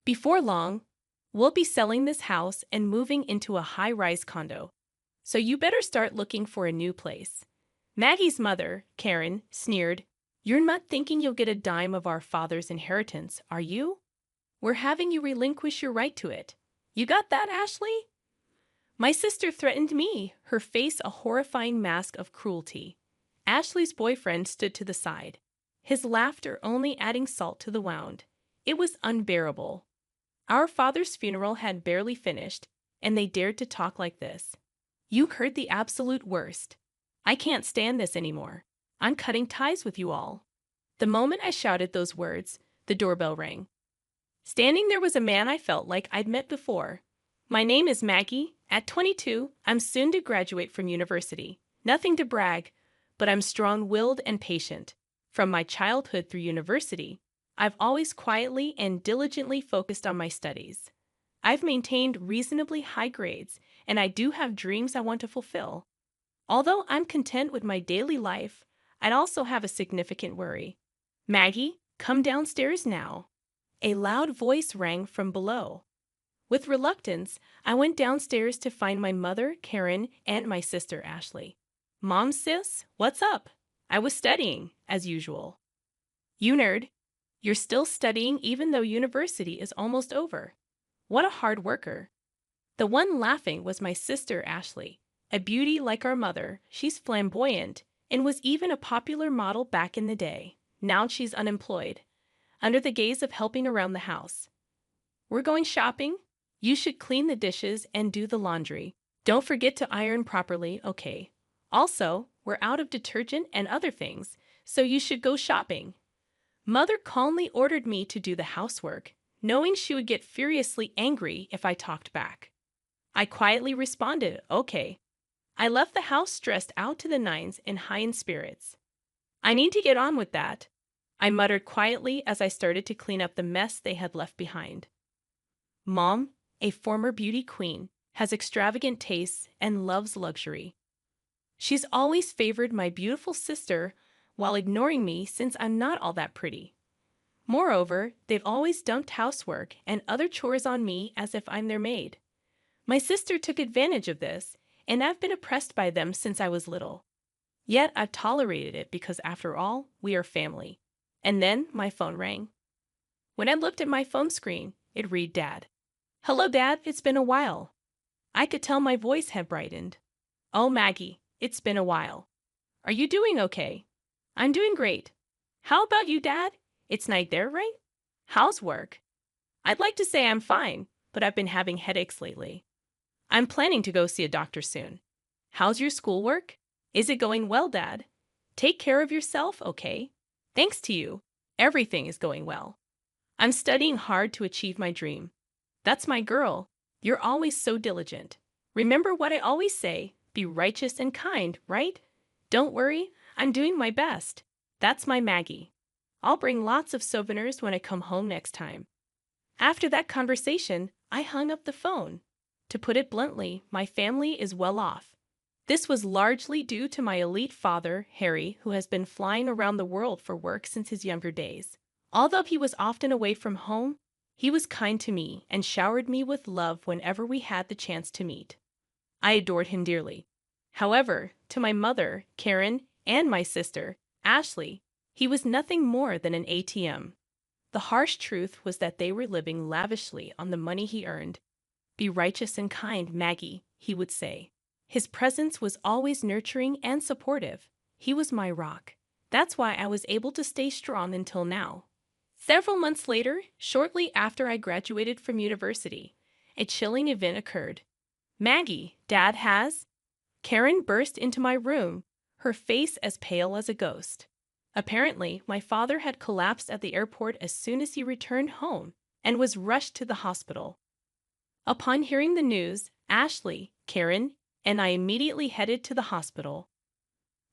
Before long, we'll be selling this house and moving into a high-rise condo. So you better start looking for a new place." Maggie's mother, Karen, sneered, "You're not thinking you'll get a dime of our father's inheritance, are you? We're having you relinquish your right to it. You got that, Ashley?" My sister threatened me, her face a horrifying mask of cruelty. Ashley's boyfriend stood to the side, his laughter only adding salt to the wound. It was unbearable. Our father's funeral had barely finished, and they dared to talk like this. "You heard the absolute worst. I can't stand this anymore. I'm cutting ties with you all." The moment I shouted those words, the doorbell rang. Standing there was a man I felt like I'd met before. "My name is Maggie. At 22, I'm soon to graduate from university. Nothing to brag, but I'm strong-willed and patient. From my childhood through university, I've always quietly and diligently focused on my studies. I've maintained reasonably high grades, and I do have dreams I want to fulfill. Although I'm content with my daily life, I'd also have a significant worry. Maggie, come downstairs now." A loud voice rang from below. With reluctance, I went downstairs to find my mother, Karen, and my sister, Ashley. "Mom, sis, what's up?" "I was studying, as usual." "You nerd. You're still studying even though university is almost over. What a hard worker." The one laughing was my sister, Ashley. A beauty like our mother, she's flamboyant and was even a popular model back in the day. Now she's unemployed, under the gaze of helping around the house. "We're going shopping. You should clean the dishes and do the laundry. Don't forget to iron properly, okay? Also, we're out of detergent and other things, so you should go shopping." Mother calmly ordered me to do the housework, knowing she would get furiously angry if I talked back. I quietly responded, "Okay." I left the house stressed out to the nines and high in spirits. "I need to get on with that," I muttered quietly as I started to clean up the mess they had left behind. Mom, a former beauty queen, has extravagant tastes and loves luxury. She's always favored my beautiful sister while ignoring me since I'm not all that pretty. Moreover, they've always dumped housework and other chores on me as if I'm their maid. My sister took advantage of this, and I've been oppressed by them since I was little. Yet I've tolerated it because, after all, we are family. And then my phone rang. When I looked at my phone screen, it read Dad. "Hello, Dad, it's been a while." I could tell my voice had brightened. "Oh, Maggie, it's been a while. Are you doing okay?" "I'm doing great. How about you, Dad? It's night there, right? How's work?" "I'd like to say I'm fine, but I've been having headaches lately. I'm planning to go see a doctor soon." "How's your schoolwork? Is it going well, Dad? Take care of yourself, okay? Thanks to you, everything is going well. I'm studying hard to achieve my dream." "That's my girl. You're always so diligent. Remember what I always say, be righteous and kind, right? Don't worry, I'm doing my best. That's my Maggie. I'll bring lots of souvenirs when I come home next time." After that conversation, I hung up the phone. To put it bluntly, my family is well off. This was largely due to my elite father, Harry, who has been flying around the world for work since his younger days. Although he was often away from home, he was kind to me and showered me with love whenever we had the chance to meet. I adored him dearly. However, to my mother, Karen, and my sister, Ashley, he was nothing more than an ATM. The harsh truth was that they were living lavishly on the money he earned. "Be righteous and kind, Maggie," he would say. His presence was always nurturing and supportive. He was my rock. That's why I was able to stay strong until now. Several months later, shortly after I graduated from university, a chilling event occurred. "Maggie, Dad has—" Karen burst into my room, her face as pale as a ghost. Apparently, my father had collapsed at the airport as soon as he returned home and was rushed to the hospital. Upon hearing the news, Ashley, Karen, and I immediately headed to the hospital.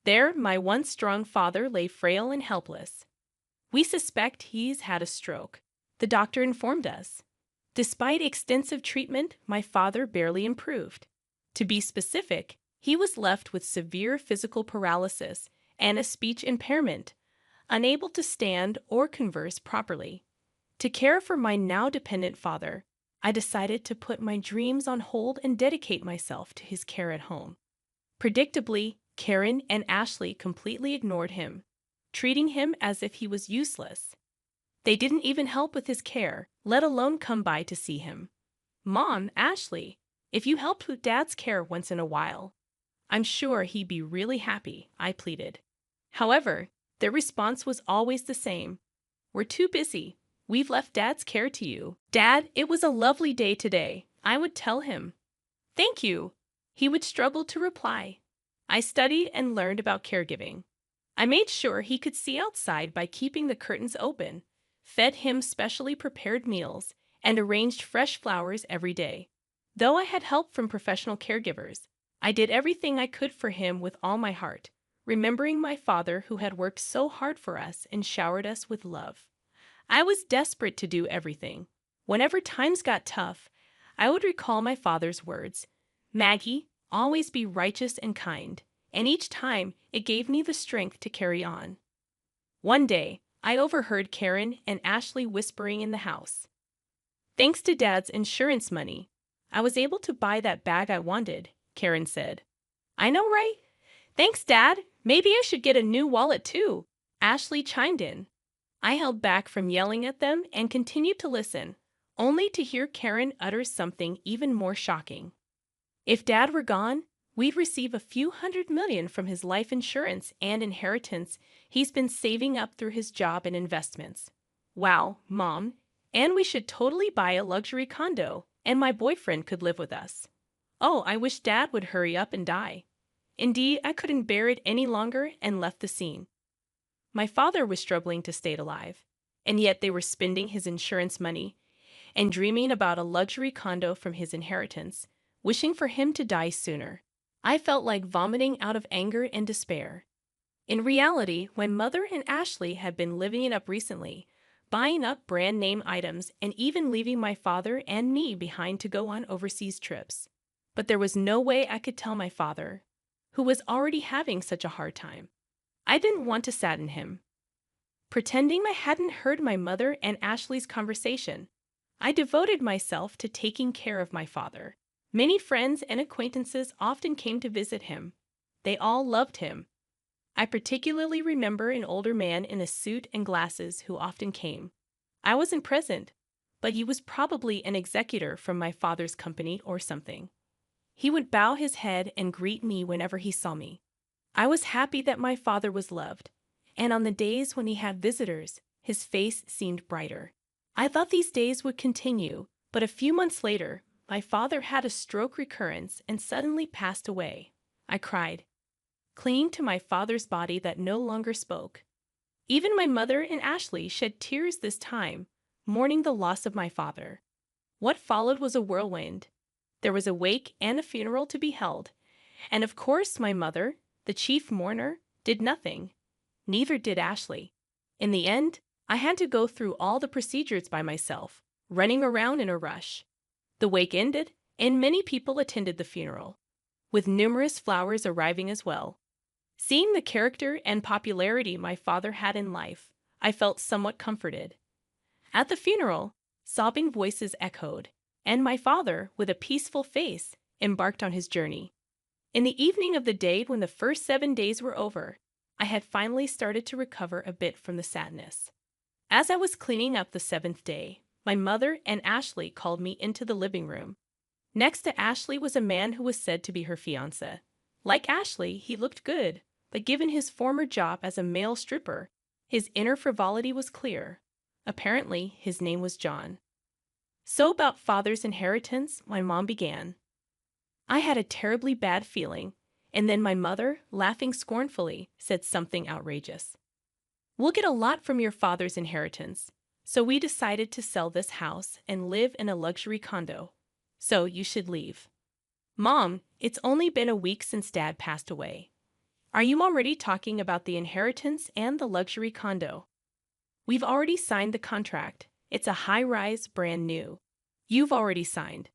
There, my once strong father lay frail and helpless. "We suspect he's had a stroke," the doctor informed us. Despite extensive treatment, my father barely improved. To be specific, he was left with severe physical paralysis and a speech impairment, unable to stand or converse properly. To care for my now dependent father, I decided to put my dreams on hold and dedicate myself to his care at home. Predictably, Karen and Ashley completely ignored him, treating him as if he was useless. They didn't even help with his care, let alone come by to see him. Mom, Ashley, if you helped with Dad's care once in a while, I'm sure he'd be really happy, I pleaded. However, their response was always the same. We're too busy. We've left Dad's care to you. Dad, it was a lovely day today, I would tell him. Thank you. He would struggle to reply. I studied and learned about caregiving. I made sure he could see outside by keeping the curtains open, fed him specially prepared meals, and arranged fresh flowers every day. Though I had help from professional caregivers, I did everything I could for him with all my heart, remembering my father who had worked so hard for us and showered us with love. I was desperate to do everything. Whenever times got tough, I would recall my father's words, Maggie, always be righteous and kind, and each time it gave me the strength to carry on. One day, I overheard Karen and Ashley whispering in the house. Thanks to Dad's insurance money, I was able to buy that bag I wanted, Karen said. I know, right? Thanks, Dad. Maybe I should get a new wallet too, Ashley chimed in. I held back from yelling at them and continued to listen, only to hear Karen utter something even more shocking. If Dad were gone, we'd receive a few $100 million from his life insurance and inheritance he's been saving up through his job and investments. Wow, Mom. And we should totally buy a luxury condo, and my boyfriend could live with us. Oh, I wish Dad would hurry up and die. Indeed, I couldn't bear it any longer and left the scene. My father was struggling to stay alive, and yet they were spending his insurance money and dreaming about a luxury condo from his inheritance, wishing for him to die sooner. I felt like vomiting out of anger and despair. In reality, my mother and Ashley had been living it up recently, buying up brand name items and even leaving my father and me behind to go on overseas trips. But there was no way I could tell my father, who was already having such a hard time. I didn't want to sadden him. Pretending I hadn't heard my mother and Ashley's conversation, I devoted myself to taking care of my father. Many friends and acquaintances often came to visit him. They all loved him. I particularly remember an older man in a suit and glasses who often came. I wasn't present, but he was probably an executor from my father's company or something. He would bow his head and greet me whenever he saw me. I was happy that my father was loved, and on the days when he had visitors, his face seemed brighter. I thought these days would continue, but a few months later, my father had a stroke recurrence and suddenly passed away. I cried, clinging to my father's body that no longer spoke. Even my mother and Ashley shed tears this time, mourning the loss of my father. What followed was a whirlwind. There was a wake and a funeral to be held, and of course my mother, the chief mourner, did nothing. Neither did Ashley. In the end, I had to go through all the procedures by myself, running around in a rush. The wake ended, and many people attended the funeral, with numerous flowers arriving as well. Seeing the character and popularity my father had in life, I felt somewhat comforted. At the funeral, sobbing voices echoed, and my father, with a peaceful face, embarked on his journey. In the evening of the day when the first 7 days were over, I had finally started to recover a bit from the sadness. As I was cleaning up the 7th day, my mother and Ashley called me into the living room. Next to Ashley was a man who was said to be her fiancé. Like Ashley, he looked good, but given his former job as a male stripper, his inner frivolity was clear. Apparently, his name was John. So about father's inheritance, my mom began. I had a terribly bad feeling, and then my mother, laughing scornfully, said something outrageous. We'll get a lot from your father's inheritance, so we decided to sell this house and live in a luxury condo. So you should leave. Mom, it's only been a week since Dad passed away. Are you already talking about the inheritance and the luxury condo? We've already signed the contract. It's a high-rise, brand new. You've already signed.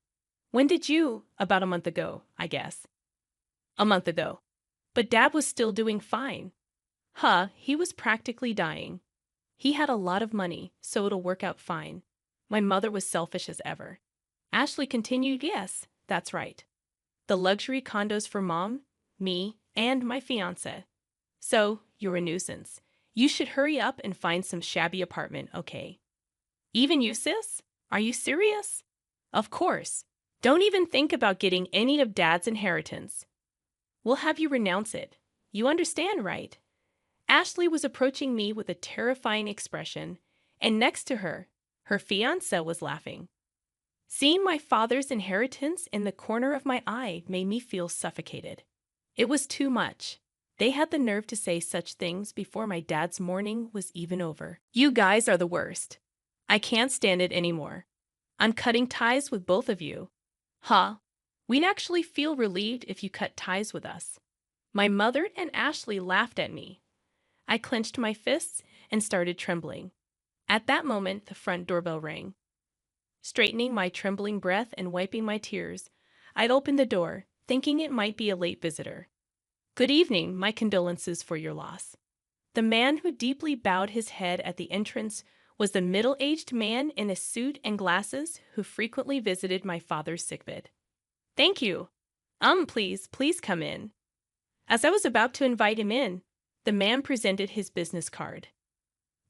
When did you? About a month ago, I guess. A month ago. But Dad was still doing fine. He was practically dying. He had a lot of money, so it'll work out fine. My mother was selfish as ever. Ashley continued, yes, that's right. The luxury condos for mom, me, and my fiancé. So, you're a nuisance. You should hurry up and find some shabby apartment, okay? Even you, sis? Are you serious? Of course. Don't even think about getting any of Dad's inheritance. We'll have you renounce it. You understand, right? Ashley was approaching me with a terrifying expression, and next to her, her fiancé was laughing. Seeing my father's inheritance in the corner of my eye made me feel suffocated. It was too much. They had the nerve to say such things before my dad's mourning was even over. You guys are the worst. I can't stand it anymore. I'm cutting ties with both of you. Huh? We'd actually feel relieved if you cut ties with us. My mother and Ashley laughed at me. I clenched my fists and started trembling. At that moment, the front doorbell rang. Straightening my trembling breath and wiping my tears, I'd opened the door, thinking it might be a late visitor. Good evening, my condolences for your loss. The man who deeply bowed his head at the entrance was the middle-aged man in a suit and glasses who frequently visited my father's sickbed. Thank you. Please come in. As I was about to invite him in, the man presented his business card.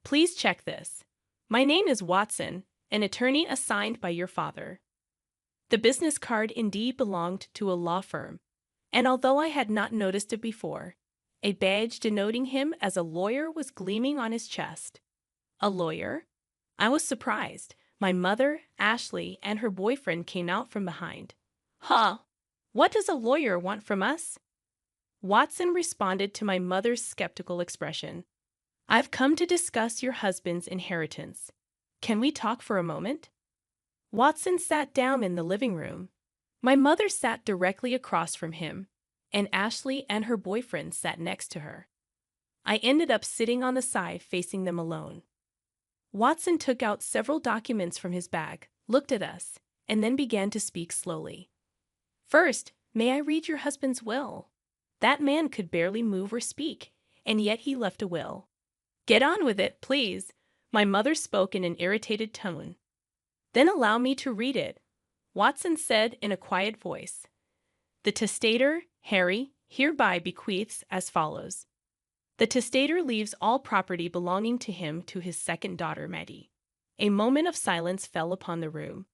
Please check this. My name is Watson, an attorney assigned by your father. The business card indeed belonged to a law firm, and although I had not noticed it before, a badge denoting him as a lawyer was gleaming on his chest. A lawyer? I was surprised. My mother, Ashley, and her boyfriend came out from behind. Huh? What does a lawyer want from us? Watson responded to my mother's skeptical expression. I've come to discuss your husband's inheritance. Can we talk for a moment? Watson sat down in the living room. My mother sat directly across from him, and Ashley and her boyfriend sat next to her. I ended up sitting on the side facing them alone. Watson took out several documents from his bag, looked at us, and then began to speak slowly. First, may I read your husband's will? That man could barely move or speak, and yet he left a will. Get on with it, please. My mother spoke in an irritated tone. Then allow me to read it, Watson said in a quiet voice. The testator, Harry, hereby bequeaths as follows. The testator leaves all property belonging to him to his second daughter, Maddie. A moment of silence fell upon the room.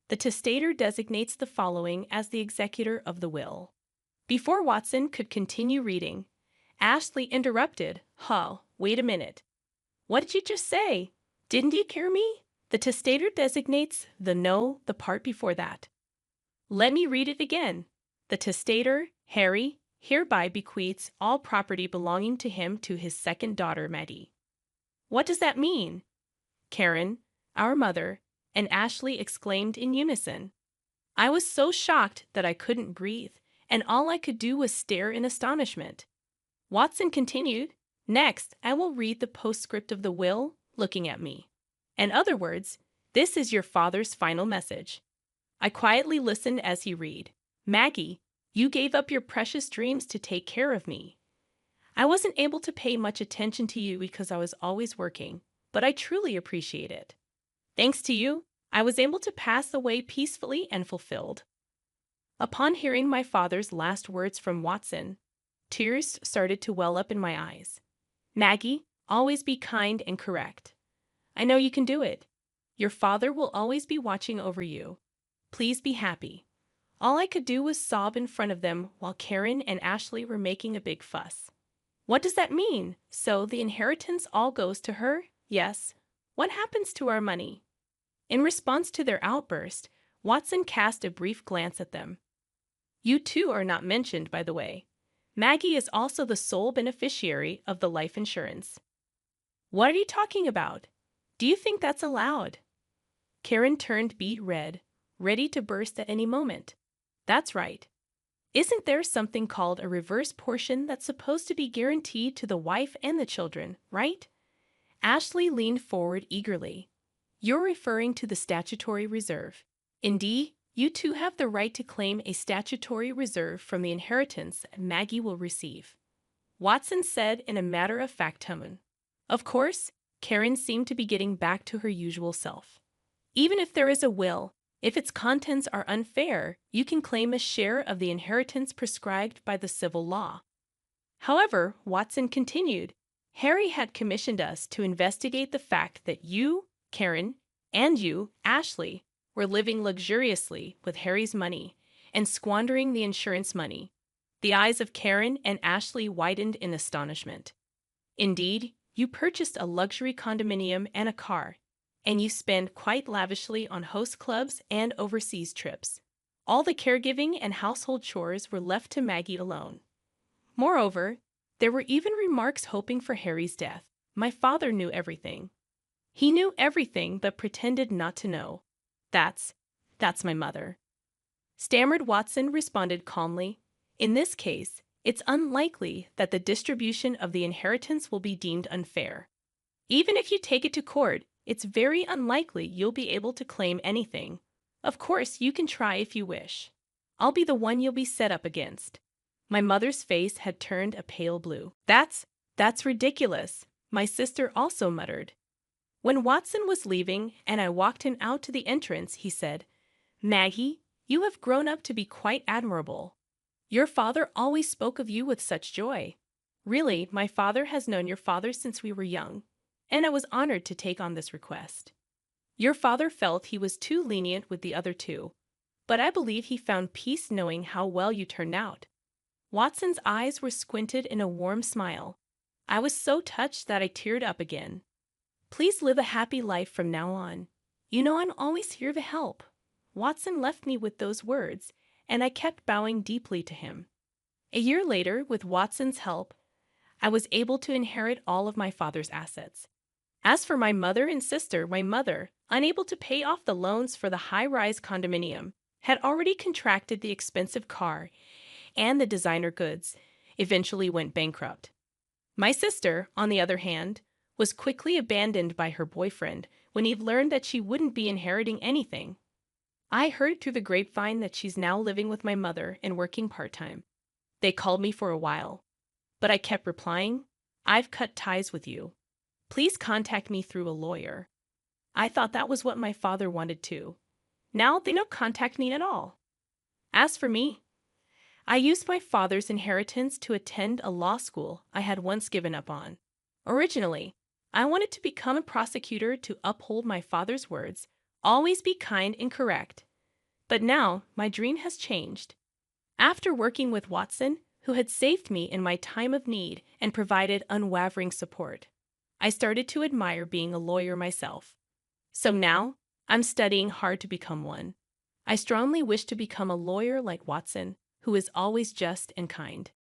The testator designates the following as the executor of the will. Before Watson could continue reading, Ashley interrupted. Wait a minute. What did you just say? Didn't you hear me? The testator designates the part before that. Let me read it again. The testator, Harry, hereby bequeaths all property belonging to him to his second daughter, Maddie. What does that mean? Karen, our mother, and Ashley exclaimed in unison. I was so shocked that I couldn't breathe, and all I could do was stare in astonishment. Watson continued, Next, I will read the postscript of the will, looking at me. In other words, this is your father's final message. I quietly listened as he read. Maggie, you gave up your precious dreams to take care of me. I wasn't able to pay much attention to you because I was always working, but I truly appreciate it. Thanks to you, I was able to pass away peacefully and fulfilled. Upon hearing my father's last words from Watson, tears started to well up in my eyes. Maggie, always be kind and correct. I know you can do it. Your father will always be watching over you. Please be happy. All I could do was sob in front of them while Karen and Ashley were making a big fuss. What does that mean? So the inheritance all goes to her? Yes. What happens to our money? In response to their outburst, Watson cast a brief glance at them. You two are not mentioned, by the way. Maggie is also the sole beneficiary of the life insurance. What are you talking about? Do you think that's allowed? Karen turned beet red, ready to burst at any moment. That's right. Isn't there something called a reverse portion that's supposed to be guaranteed to the wife and the children, right? Ashley leaned forward eagerly. You're referring to the statutory reserve. Indeed, you two have the right to claim a statutory reserve from the inheritance Maggie will receive. Watson said in a matter-of-fact tone. Of course, Karen seemed to be getting back to her usual self. Even if there is a will, if its contents are unfair, you can claim a share of the inheritance prescribed by the civil law. However, Watson continued, Harry had commissioned us to investigate the fact that you, Karen, and you, Ashley, were living luxuriously with Harry's money and squandering the insurance money. The eyes of Karen and Ashley widened in astonishment. Indeed, you purchased a luxury condominium and a car, and you spend quite lavishly on host clubs and overseas trips. All the caregiving and household chores were left to Maggie alone. Moreover, there were even remarks hoping for Harry's death. My father knew everything. He knew everything but pretended not to know. That's my mother. Stammered Watson responded calmly. In this case, it's unlikely that the distribution of the inheritance will be deemed unfair. Even if you take it to court, it's very unlikely you'll be able to claim anything. Of course, you can try if you wish. I'll be the one you'll be set up against. My mother's face had turned a pale blue. That's ridiculous, my sister also muttered. When Watson was leaving and I walked him out to the entrance, he said, Maggie, you have grown up to be quite admirable. Your father always spoke of you with such joy. Really, my father has known your father since we were young, and I was honored to take on this request. Your father felt he was too lenient with the other two, but I believe he found peace knowing how well you turned out. Watson's eyes were squinted in a warm smile. I was so touched that I teared up again. Please live a happy life from now on. You know I'm always here to help. Watson left me with those words, and I kept bowing deeply to him. A year later, with Watson's help, I was able to inherit all of my father's assets. As for my mother and sister, my mother, unable to pay off the loans for the high-rise condominium, had already contracted the expensive car and the designer goods, eventually went bankrupt. My sister, on the other hand, was quickly abandoned by her boyfriend when he learned that she wouldn't be inheriting anything. I heard through the grapevine that she's now living with my mother and working part-time. They called me for a while, but I kept replying, I've cut ties with you. Please contact me through a lawyer. I thought that was what my father wanted too. Now they don't contact me at all. As for me, I used my father's inheritance to attend a law school I had once given up on. Originally, I wanted to become a prosecutor to uphold my father's words, always be kind and correct. But now my dream has changed. After working with Watson, who had saved me in my time of need and provided unwavering support, I started to admire being a lawyer myself. So now, I'm studying hard to become one. I strongly wish to become a lawyer like Watson, who is always just and kind.